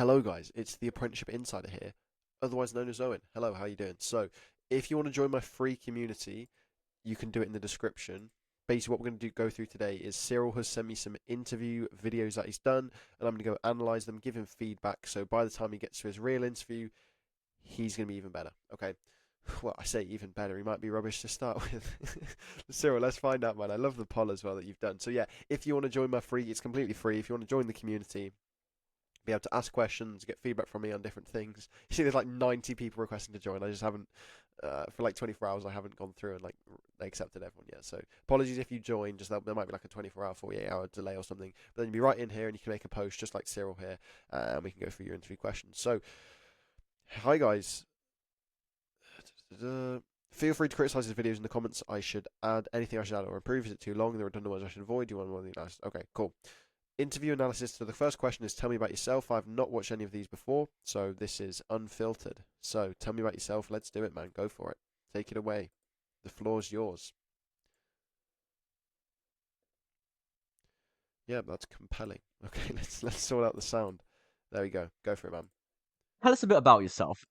Hello guys, it's the Apprenticeship Insider here, otherwise known as Owen. Hello, how you doing? So, if you want to join my free community, you can do it in the description. Basically, what we're going to go through today is Cyril has sent me some interview videos that he's done, and I'm going to go analyze them, give him feedback. So by the time he gets to his real interview, he's going to be even better. Okay. Well, I say even better. He might be rubbish to start with. Cyril, let's find out, man. I love the poll as well that you've done. So yeah, if you want to join my free, it's completely free. If you want to join the community, be able to ask questions, get feedback from me on different things. You see, there's like 90 people requesting to join. I just haven't, for like 24 hours, I haven't gone through and like they accepted everyone yet. So apologies if you join. Just there might be like a 24-hour, 48-hour delay or something. But then you'll be right in here and you can make a post just like Cyril here, and we can go through your interview questions. So, hi guys. Feel free to criticize his videos in the comments. I should add anything I should add or improve. Is it too long? The redundant ones I should avoid. Do you want one of the last? Okay, cool. Interview analysis. So the first question is, tell me about yourself. I've not watched any of these before, so this is unfiltered. So tell me about yourself. Let's do it, man. Go for it. Take it away. The floor's yours. Yeah, that's compelling. Okay, let's sort out the sound. There we go. Go for it, man. Tell us a bit about yourself.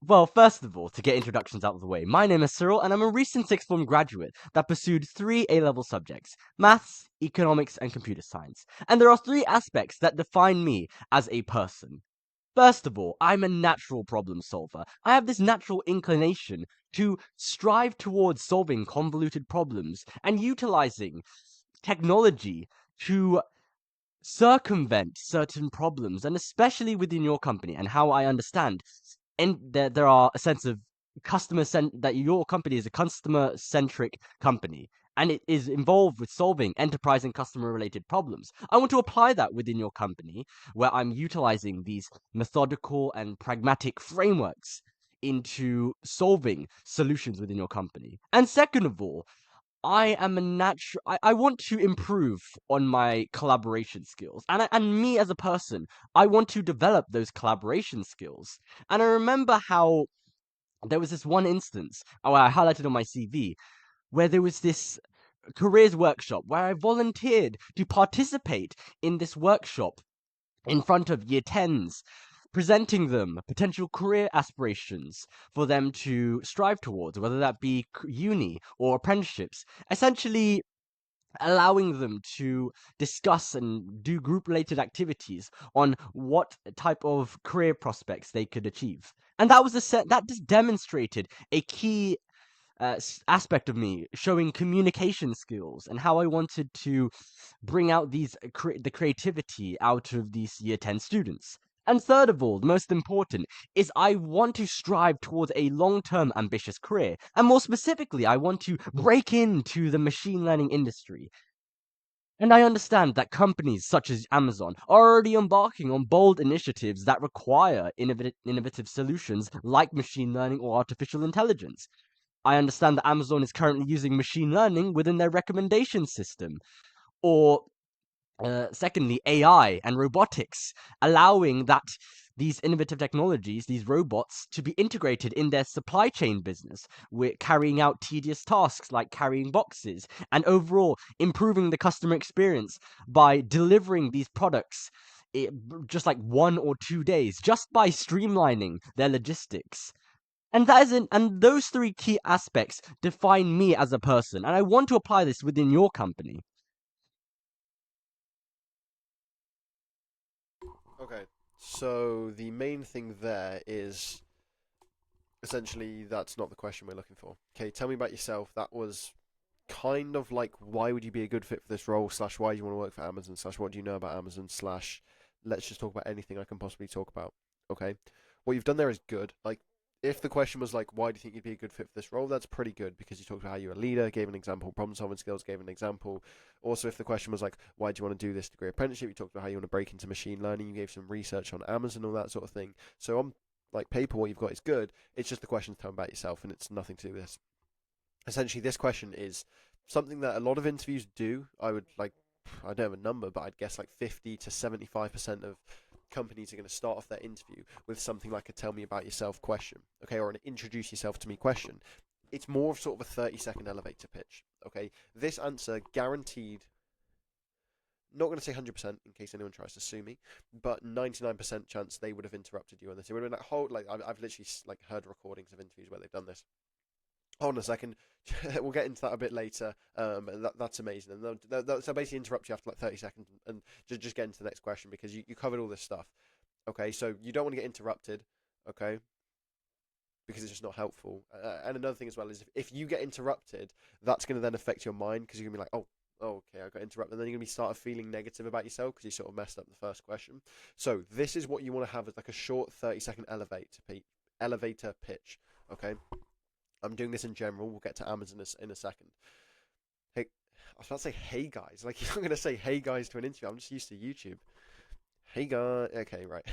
Well, first of all, to get introductions out of the way, my name is Cyril, and I'm a recent sixth form graduate that pursued three A-level subjects: maths, economics, and computer science. And there are three aspects that define me as a person. First of all, I'm a natural problem solver. I have this natural inclination to strive towards solving convoluted problems and utilizing technology to circumvent certain problems, and especially within your company. And how I understand, and there are a sense of that your company is a customer centric company, and it is involved with solving enterprise and customer related problems. I want to apply that within your company, where I'm utilizing these methodical and pragmatic frameworks into solving solutions within your company. And second of all, I want to improve on my collaboration skills, and me as a person, I want to develop those collaboration skills. And I remember how there was this one instance where I highlighted on my CV, where there was this careers workshop where I volunteered to participate in this workshop in front of year 10s, presenting them potential career aspirations for them to strive towards, whether that be uni or apprenticeships, essentially allowing them to discuss and do group related activities on what type of career prospects they could achieve. And that was that just demonstrated a key aspect of me, showing communication skills and how I wanted to bring out the creativity out of these year 10 students. And third of all, the most important, is I want to strive towards a long-term ambitious career. And more specifically, I want to break into the machine learning industry. And I understand that companies such as Amazon are already embarking on bold initiatives that require innovative solutions like machine learning or artificial intelligence. I understand that Amazon is currently using machine learning within their recommendation system. Or secondly, AI and robotics, allowing these innovative technologies, these robots, to be integrated in their supply chain business. We're carrying out tedious tasks like carrying boxes and overall improving the customer experience by delivering these products just like 1 or 2 days, just by streamlining their logistics. And those three key aspects define me as a person, and I want to apply this within your company. Okay, so the main thing there is essentially that's not the question we're looking for. Okay, tell me about yourself. That was kind of like, why would you be a good fit for this role, slash why do you want to work for Amazon, slash what do you know about Amazon, slash let's just talk about anything I can possibly talk about. Okay, what you've done there is good. Like, if the question was like, why do you think you'd be a good fit for this role, that's pretty good because you talked about how you're a leader, gave an example, problem solving skills, gave an example. Also, if the question was like, why do you want to do this degree apprenticeship, you talked about how you want to break into machine learning, you gave some research on Amazon, all that sort of thing. So on like paper, what you've got is good. It's just the questions tell me about yourself, and it's nothing to do with this. Essentially, this question is something that a lot of interviews do. I would like, I don't have a number, but I'd guess like 50 to 75% of companies are going to start off their interview with something like a tell me about yourself question, okay, or an introduce yourself to me question. It's more of sort of a 30-second elevator pitch, okay? This answer guaranteed Not going to say 100% in case anyone tries to sue me, but 99% chance they would have interrupted you on this. It would have been like, hold, like I've literally like heard recordings of interviews where they've done this. Hold on a second, we'll get into that a bit later. That's amazing. And so basically interrupt you after like 30 seconds and just get into the next question because you covered all this stuff. Okay, so you don't want to get interrupted. Okay, because it's just not helpful. And another thing as well is if you get interrupted, that's going to then affect your mind because you're going to be like, oh, okay, I got interrupted. And then you're going to be start feeling negative about yourself because you sort of messed up the first question. So this is what you want to have as like a short 30-second elevator pitch. Okay, I'm doing this in general. We'll get to Amazon in a second. Hey, I was about to say, hey guys. Like, you're not going to say hey guys to an interview. I'm just used to YouTube. Hey guys. Okay, right.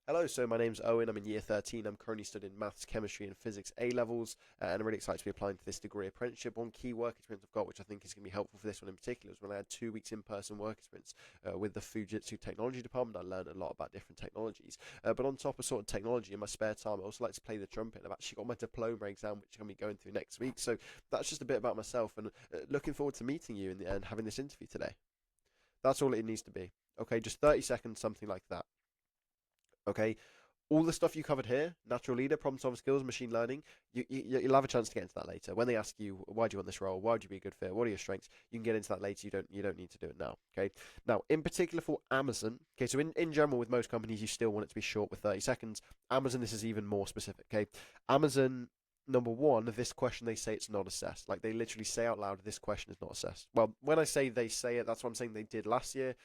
Hello, so my name's Owen. I'm in year 13. I'm currently studying maths, chemistry, and physics A levels, and I'm really excited to be applying to this degree apprenticeship. One key work experience I've got, which I think is going to be helpful for this one in particular, is when I had 2 weeks in-person work experience with the Fujitsu technology department. I learned a lot about different technologies. But on top of sort of technology, in my spare time, I also like to play the trumpet. I've actually got my diploma exam, which I'm going to be going through next week. So that's just a bit about myself, and looking forward to meeting you and having this interview today. That's all it needs to be. Okay, just 30 seconds, something like that. Okay, all the stuff you covered here, natural leader, problem solving skills, machine learning, you'll have a chance to get into that later. When they ask you, why do you want this role? Why would you be a good fit? What are your strengths? You can get into that later. You don't need to do it now. Okay. Now, in particular for Amazon, okay, so in general with most companies, you still want it to be short with 30 seconds. Amazon, this is even more specific. Okay. Amazon, number one, this question, they say it's not assessed. Like they literally say out loud, this question is not assessed. Well, when I say they say it, that's what I'm saying they did last year.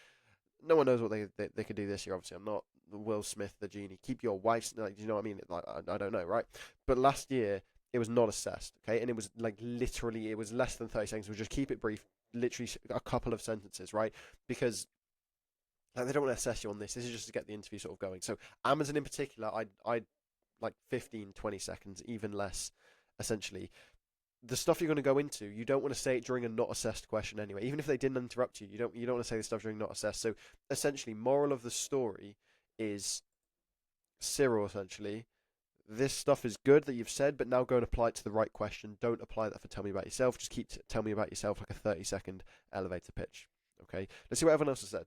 No one knows what they could do this year. Obviously, I'm not Will Smith, the genie. Keep your wife's, like, you know what I mean? Like, I don't know, right? But last year it was not assessed, okay, and it was like literally it was less than 30 seconds. We'll just keep it brief, literally a couple of sentences, right? Because like, they don't want to assess you on this. This is just to get the interview sort of going. So Amazon in particular, I like 15, 20 seconds, even less, essentially. The stuff you're going to go into, you don't want to say it during a not assessed question anyway. Even if they didn't interrupt you, you don't want to say the stuff during not assessed. So essentially, moral of the story is Cyril. Essentially, this stuff is good that you've said, but now go and apply it to the right question. Don't apply that for tell me about yourself. Just keep tell me about yourself like a 30-second elevator pitch. Okay, let's see what everyone else has said.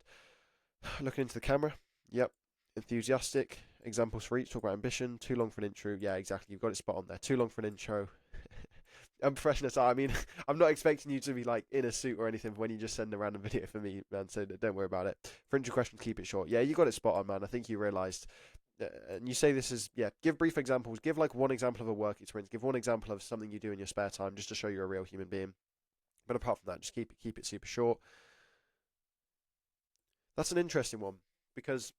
Looking into the camera. Yep. Enthusiastic. Examples for each. Talk about ambition. Too long for an intro. Yeah, exactly. You've got it spot on there. Too long for an intro. Unprofessional. I mean, I'm not expecting you to be like in a suit or anything when you just send a random video for me, man. So don't worry about it. For intro questions, keep it short. Yeah, you got it spot on, man. I think you realised. And you say this is, yeah, give brief examples. Give like one example of a work experience. Give one example of something you do in your spare time just to show you're a real human being. But apart from that, just keep it super short. That's an interesting one because,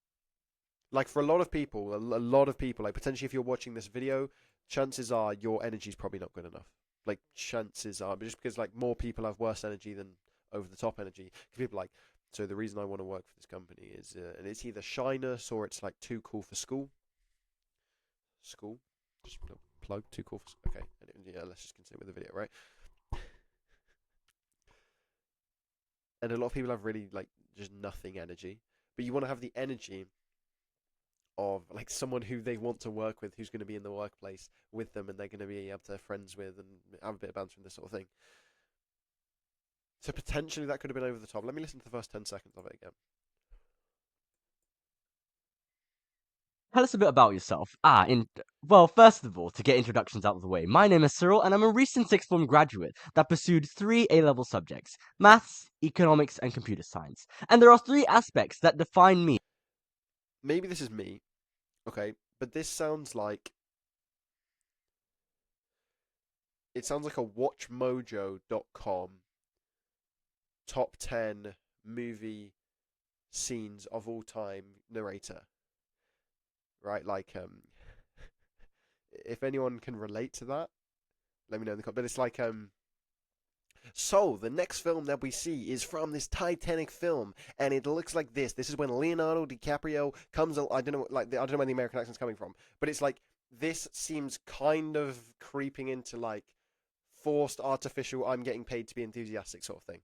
like, for a lot of people, like potentially if you're watching this video, chances are your energy is probably not good enough. Like chances are, but just because like more people have worse energy than over the top energy. Because people are like, so the reason I want to work for this company is, and it's either shyness or it's like too cool for school. School, just plug too cool for. Okay, yeah, let's just continue with the video, right? And a lot of people have really like just nothing energy, but you want to have the energy of like someone who they want to work with, who's going to be in the workplace with them, and they're going to be able to friends with and have a bit of banter and this sort of thing. So potentially that could have been over the top. Let me listen to the first 10 seconds of it again. Tell us a bit about yourself. Well, first of all, to get introductions out of the way, my name is Cyril, and I'm a recent sixth form graduate that pursued 3 A-level subjects: maths, economics, and computer science. And there are 3 aspects that define me. Maybe this is me, okay, but this sounds like it sounds like a WatchMojo.com top 10 movie scenes of all time narrator, right? Like, if anyone can relate to that, let me know in the comments. But it's like, so the next film that we see is from this Titanic film, and it looks like this. This is when Leonardo DiCaprio comes. I don't know, like I don't know where the American accent's coming from, but it's like this seems kind of creeping into like forced artificial. I'm getting paid to be enthusiastic sort of thing.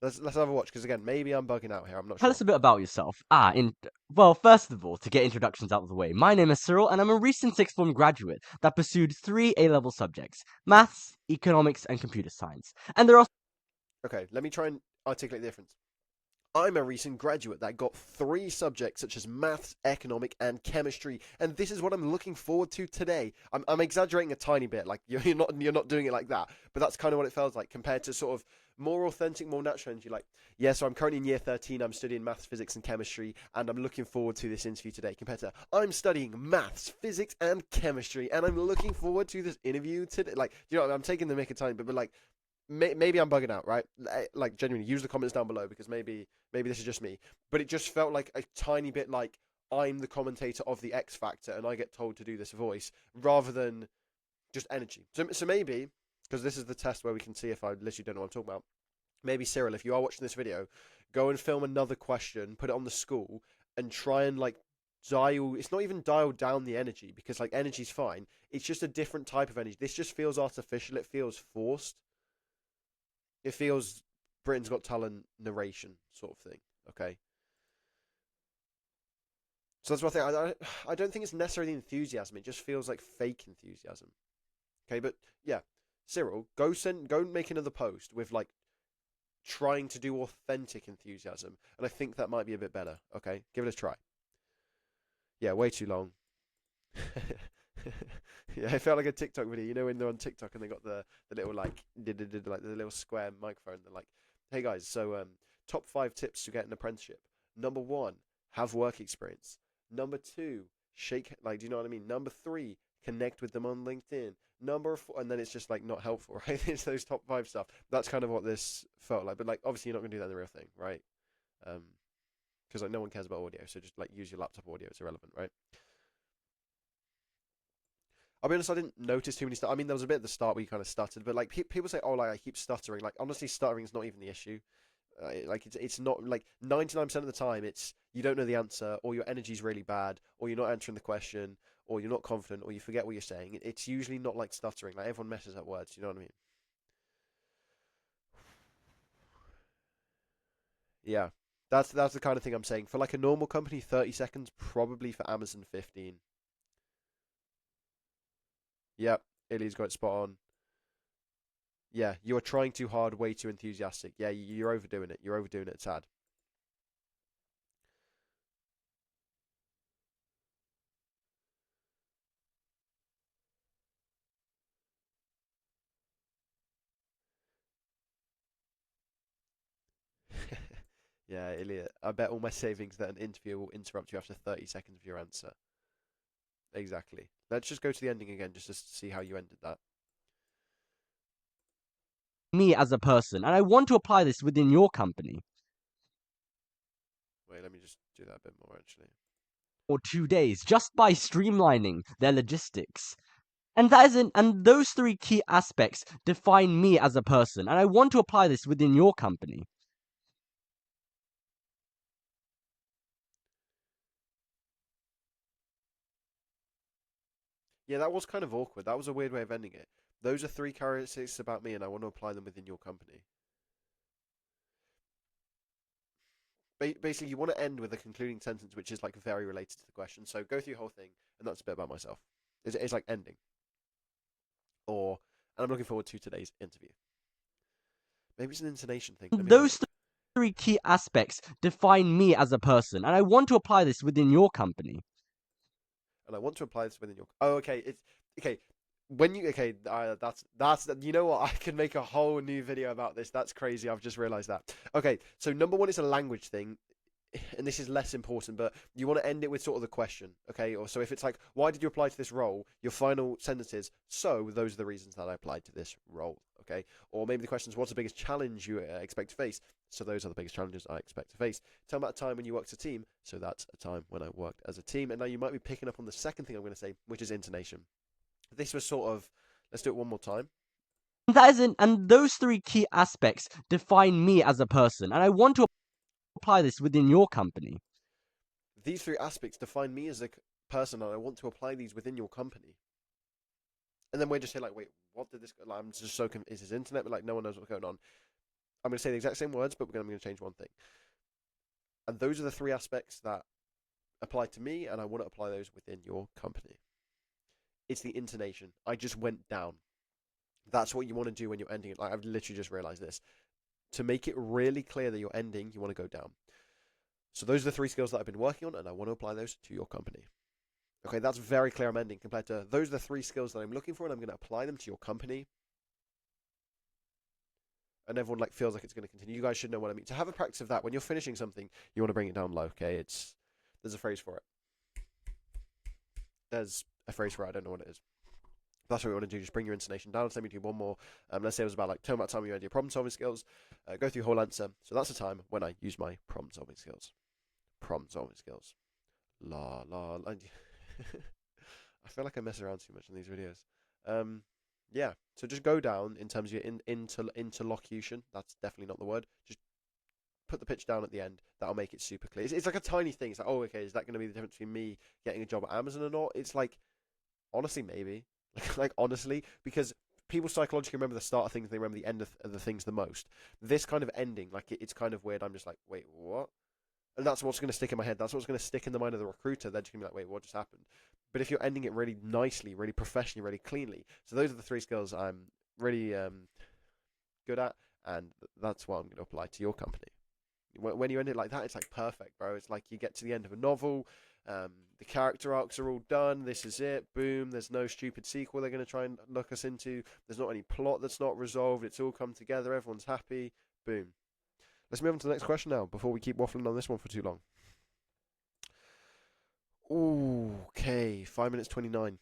Let's have a watch because again, maybe I'm bugging out here. I'm not Tell sure. us a bit about yourself. Well, first of all, to get introductions out of the way, my name is Cyril, and I'm a recent sixth form graduate that pursued 3 A-level subjects: maths, economics, and computer science. And there are. Okay, let me try and articulate the difference. I'm a recent graduate that got 3 subjects such as maths, economic, and chemistry, and this is what I'm looking forward to today. I'm exaggerating a tiny bit, like you're not doing it like that, but that's kind of what it feels like compared to sort of more authentic, more natural energy. Like, yeah, so I'm currently in year 13. I'm studying maths, physics, and chemistry, and I'm looking forward to this interview today. Compared to I'm studying maths, physics, and chemistry, and I'm looking forward to this interview today. Like, I'm taking the mick a tiny bit, but like maybe I'm bugging out, right? Like genuinely, use the comments down below because maybe this is just me, but it just felt like a tiny bit like I'm the commentator of the X Factor and I get told to do this voice rather than just energy. So maybe because this is the test where we can see if I literally don't know what I'm talking about. Maybe Cyril, if you are watching this video, go and film another question, put it on the school, and try and like dial. It's not even dial down the energy because like energy's fine. It's just a different type of energy. This just feels artificial. It feels forced. It feels Britain's Got Talent narration sort of thing. Okay, so that's what I think. I don't think it's necessarily enthusiasm. It just feels like fake enthusiasm. Okay, but yeah, Cyril, go make another post with like trying to do authentic enthusiasm, and I think that might be a bit better. Okay, give it a try. Yeah, way too long. Yeah, it felt like a TikTok video. You know when they're on TikTok and they got the little like the little square microphone. They're like, "Hey guys, so top 5 tips to get an apprenticeship. Number 1, have work experience. Number 2, shake like, do you know what I mean? Number 3, connect with them on LinkedIn. Number 4, and then it's just like not helpful, right? It's those top 5 stuff. That's kind of what this felt like. But like, obviously, you're not gonna do that in the real thing, right? Um, because like no one cares about audio, so just like use your laptop audio. It's irrelevant, right? I'll be honest, I didn't notice too many stuff. I mean, there was a bit at the start where you kind of stuttered, but like people say, "Oh, like I keep stuttering." Like honestly, stuttering is not even the issue. Like it's not like 99% of the time it's you don't know the answer, or your energy's really bad, or you're not answering the question, or you're not confident, or you forget what you're saying. It's usually not like stuttering. Like everyone messes up words. You know what I mean? Yeah, that's the kind of thing I'm saying. For like a normal company, 30 seconds. Probably for Amazon, 15. Yep, Illy's got it spot on. Yeah, you are trying too hard, way too enthusiastic. Yeah, you're overdoing it. You're overdoing it, sad. Yeah, Ilya, I bet all my savings that an interviewer will interrupt you after 30 seconds of your answer. Exactly. Let's just go to the ending again just to see how you ended that. Me as a person, and I want to apply this within your company. Wait, let me just do that a bit more actually. Or 2 days just by streamlining their logistics. And that isn't, and those 3 key aspects define me as a person, and I want to apply this within your company. Yeah, that was kind of awkward. That was a weird way of ending it. Those are 3 characteristics about me, and I want to apply them within your company. Basically, you want to end with a concluding sentence which is like very related to the question. So go through your whole thing, and that's a bit about myself. It's like ending. Or, and I'm looking forward to today's interview. Maybe it's an intonation thing. Let me have a Those look. 3 key aspects define me as a person, and I want to apply this within your company. And I want to apply this within your. Oh, okay. It's okay. When you okay, that's you know what? I can make a whole new video about this. That's crazy. I've just realized that. Okay, so number 1 is a language thing, and this is less important, but you want to end it with sort of the question, okay? Or so if it's like, why did you apply to this role? Your final sentence is, so those are the reasons that I applied to this role, okay? Or maybe the question is, what's the biggest challenge you expect to face? So those are the biggest challenges I expect to face. Tell me about a time when you worked as a team. So that's a time when I worked as a team. And now you might be picking up on the second thing I'm going to say, which is intonation. This was sort of, let's do it one more time. That isn't, and those 3 key aspects define me as a person, and I want to apply this within your company. These 3 aspects define me as a person, and I want to apply these within your company. And then we're just here like, wait, what did this? Like, I'm just so confused. Is this internet? But like, no one knows what's going on. I'm going to say the exact same words, but I'm going to change one thing. And those are the 3 aspects that apply to me, and I want to apply those within your company. It's the intonation. I just went down. That's what you want to do when you're ending it. Like, I've literally just realized this. To make it really clear that you're ending, you want to go down. So those are the 3 skills that I've been working on, and I want to apply those to your company. Okay, that's very clear I'm ending compared to those are the 3 skills that I'm looking for, and I'm going to apply them to your company. And everyone like feels like it's going to continue. You guys should know what I mean. To have a practice of that, when you're finishing something, you want to bring it down low. Okay, there's a phrase for it. There's a phrase for it. I don't know what it is. That's what we want to do. Just bring your intonation down. Let me do one more. Let's say it was about like tell me about time you had your problem solving skills. Go through your whole answer. So that's the time when I use my problem solving skills. Problem solving skills. La la la. I feel like I mess around too much in these videos. Yeah. So just go down in terms of your interlocution. That's definitely not the word. Just put the pitch down at the end. That'll make it super clear. It's like a tiny thing. It's like, oh, okay, is that going to be the difference between me getting a job at Amazon or not? It's like, honestly, maybe. Like honestly, because people psychologically remember the start of things, they remember the end of the things the most. This kind of ending, like it's kind of weird. I'm just like, wait, what? And that's what's going to stick in my head. That's what's going to stick in the mind of the recruiter. They're just going to be like, wait, what just happened? But if you're ending it really nicely, really professionally, really cleanly, so those are the 3 skills I'm really good at, and that's what I'm going to apply to your company. When you end it like that, it's like perfect, bro. It's like you get to the end of a novel. The character arcs are all done. This is it. Boom. There's no stupid sequel they're going to try and look us into. There's not any plot that's not resolved. It's all come together. Everyone's happy. Boom. Let's move on to the next question now before we keep waffling on this one for too long. Ooh, okay. 5 minutes 29.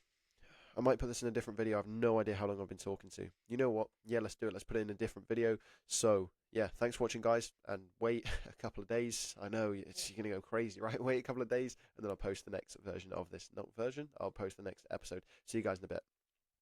I might put this in a different video. I have no idea how long I've been talking to. You know what? Yeah, let's do it. Let's put it in a different video. So, yeah, thanks for watching, guys. And wait a couple of days. I know you're going to go crazy, right? Wait a couple of days, and then I'll post the next version of this. Not version. I'll post the next episode. See you guys in a bit.